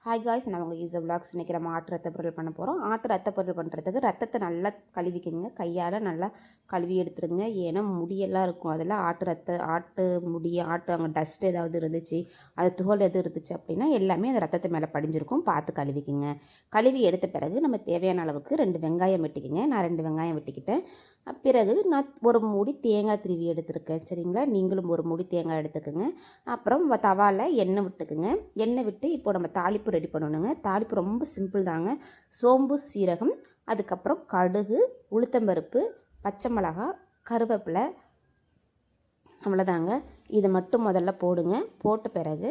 Hi guys, நான் உங்கள் ஈஸோ vlogs. இன்றைக்கி நம்ம ஆட்டு ரத்த பொருள் பண்ண போகிறோம். ஆட்டு ரத்த பொருள் பண்ணுறதுக்கு ரத்தத்தை நல்லா கழுவிக்குங்க. கையால் நல்லா கழுவி எடுத்துருங்க. ஏன்னா முடியெல்லாம் இருக்கும், அதில் ஆட்டு முடி, அங்கே டஸ்ட் ஏதாவது இருந்துச்சு, அது துகள் எது இருந்துச்சு அப்படின்னா எல்லாமே அந்த ரத்தத்தை மேலே படிஞ்சிருக்கும். பார்த்து கழுவிக்குங்க. கழுவி எடுத்த பிறகு நம்ம தேவையான அளவுக்கு 2 வெங்காயம் வெட்டிக்குங்க. நான் 2 வெங்காயம் வெட்டிக்கிட்டேன். பிறகு நான் ஒரு மூடி தேங்காய் திருவி எடுத்துருக்கேன். சரிங்களா? நீங்களும் ஒரு மூடி தேங்காய் எடுத்துக்கோங்க. அப்புறம் தவாவில் எண்ணெய் விட்டுக்குங்க. எண்ணெய் விட்டு இப்போ நம்ம தாளிப்பு ரெடி பண்ணணுங்க. தாளிப்பு ரொம்ப சிம்பிள் தாங்க. சோம்பு, சீரகம், அதுக்கப்புறம் கடுகு, உளுத்தம்பருப்பு, பச்சை மிளகாய், கருவேப்பிலை, அவ்வளோதாங்க. இதை மட்டும் முதல்ல போடுங்க. போட்ட பிறகு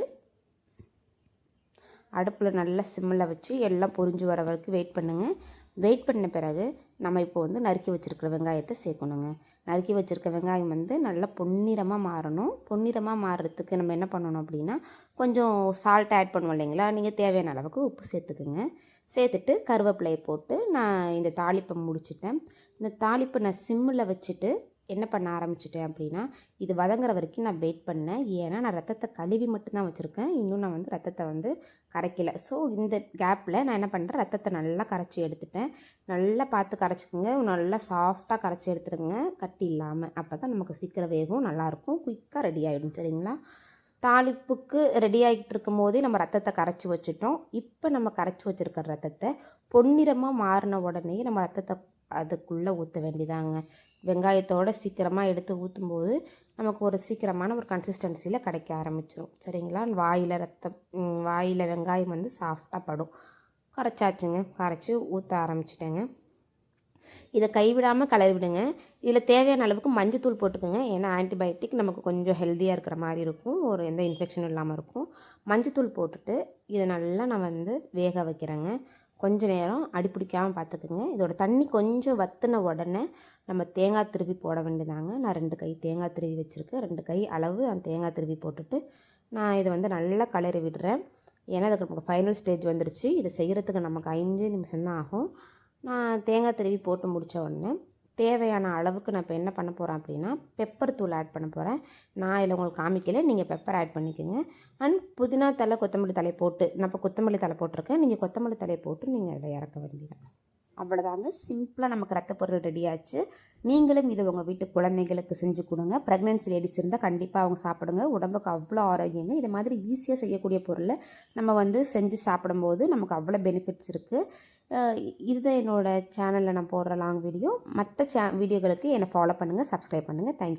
அடுப்பில் நல்லா சிம்மில் வச்சு எல்லாம் பொரிஞ்சு வர வரைக்கும் வெயிட் பண்ணுங்கள். வெயிட் பண்ண பிறகு நம்ம இப்போ நறுக்கி வச்சுருக்கிற வெங்காயத்தை சேர்க்கணுங்க. நறுக்கி வச்சுருக்க வெங்காயம் நல்லா பொன்னிறமாக மாறணும். பொன்னிறமாக மாறுறதுக்கு நம்ம என்ன பண்ணணும் அப்படின்னா, கொஞ்சம் சால்ட் ஆட் பண்ணுவோம் இல்லைங்களா? நீங்கள் தேவையான அளவுக்கு உப்பு சேர்த்துக்குங்க. சேர்த்துட்டு கருவேப்பிலையை போட்டு நான் இந்த தாளிப்பை முடிச்சிட்டேன். இந்த தாளிப்பை நான் சிம்மில் வச்சுட்டு என்ன பண்ண ஆரம்பிச்சிட்டேன் அப்படின்னா, இது வதங்குற வரைக்கும் நான் வெயிட் பண்ணேன். ஏன்னா நான் ரத்தத்தை கழுவி மட்டும்தான் வச்சுருக்கேன். இன்னும் நான் ரத்தத்தை கரைக்கலை. ஸோ இந்த கேப்பில் நான் என்ன பண்ணுறேன், ரத்தத்தை நல்லா கரைச்சி எடுத்துட்டேன். நல்லா பார்த்து கரைச்சிக்கோங்க. நல்லா சாஃப்டாக கரைச்சி எடுத்துருங்க, கட்டி இல்லாமல். அப்போ தான் நமக்கு சீக்கிரம் வேகும், நல்லாயிருக்கும், குயிக்காக ரெடி ஆகிடும். சரிங்களா? தாளிப்புக்கு ரெடி ஆகிட்டு இருக்கும் போதே நம்ம ரத்தத்தை கரைச்சி வச்சுட்டோம். இப்போ நம்ம கரைச்சி வச்சுருக்கிற ரத்தத்தை பொன்னிறமாக மாறின உடனே நம்ம ரத்தத்தை அதுக்குள்ளே ஊற்ற வேண்டியதாங்க. வெங்காயத்தோடு சீக்கிரமாக எடுத்து ஊற்றும்போது நமக்கு ஒரு சீக்கிரமான ஒரு கன்சிஸ்டன்சியில் கிடைக்க ஆரம்பிச்சிடும். சரிங்களா? வாயில் வெங்காயம் சாஃப்டாக படும். கரைச்சாச்சுங்க. கரைச்சி ஊற்ற ஆரம்பிச்சிட்டேங்க. இதை கைவிடாமல் கலரி விடுங்க. இதில் தேவையான அளவுக்கு மஞ்சத்தூள் போட்டுக்கோங்க. ஏன்னா ஆன்டிபயோட்டிக் நமக்கு கொஞ்சம் ஹெல்த்தியாக இருக்கிற மாதிரி இருக்கும், ஒரு எந்த இன்ஃபெக்ஷனும் இல்லாமல் இருக்கும். மஞ்சத்தூள் போட்டுட்டு இதை நல்லா நான் வேக வைக்கிறேங்க. கொஞ்சம் நேரம் அடிப்பிடிக்காமல் பார்த்துக்குங்க. இதோட தண்ணி கொஞ்சம் வற்றின உடனே நம்ம தேங்காய் திருவி போட வேண்டியதாங்க. நான் 2 கை தேங்காய் திருவி வச்சுருக்கேன். 2 கை அளவு அந்த தேங்காய் திருவி போட்டுட்டு நான் இதை நல்லா கலரி விடுறேன். ஏன்னா அதுக்கு நமக்கு ஃபைனல் ஸ்டேஜ் வந்துடுச்சு. இதை செய்கிறதுக்கு நமக்கு 5 நிமிஷம் தான் ஆகும். நான் தேங்காய் திருவி போட்டு முடித்த உடனே தேவையான அளவுக்கு நான் இப்போ என்ன பண்ண போகிறேன் அப்படின்னா, பெப்பர் தூள் ஆட் பண்ண போகிறேன். நான் இதில் உங்களுக்கு காமிக்கல, நீங்கள் பெப்பர் ஆட் பண்ணிக்கோங்க. அண்ட் புதினா தலை, கொத்தமல்லி தலை போட்டு, நான் இப்போ கொத்தமல்லி தலை போட்டிருக்கேன். நீங்கள் கொத்தமல்லி தலையை போட்டு நீங்கள் அதில் இறக்க வேண்டியது. அவ்வளோதாங்க. சிம்பிளாக நமக்கு ரத்த பொருள் ரெடி ஆச்சு. நீங்களும் இதை உங்கள் வீட்டு குழந்தைகளுக்கு செஞ்சு கொடுங்க. ப்ரெக்னென்சி லேடிஸ் இருந்தால் கண்டிப்பாக அவங்க சாப்பிடுங்க. உடம்புக்கு அவ்வளோ ஆரோக்கியங்க. இது மாதிரி ஈஸியாக செய்யக்கூடிய பொருளை நம்ம செஞ்சு சாப்பிடும்போது நமக்கு அவ்வளோ பெனிஃபிட்ஸ் இருக்குது. இதுதான் என்னோடய சேனலில் நான் போடுற லாங் வீடியோ. மற்ற வீடியோகளுக்கு என்னை ஃபாலோ பண்ணுங்கள், சப்ஸ்கிரைப் பண்ணுங்கள். தேங்க்யூ.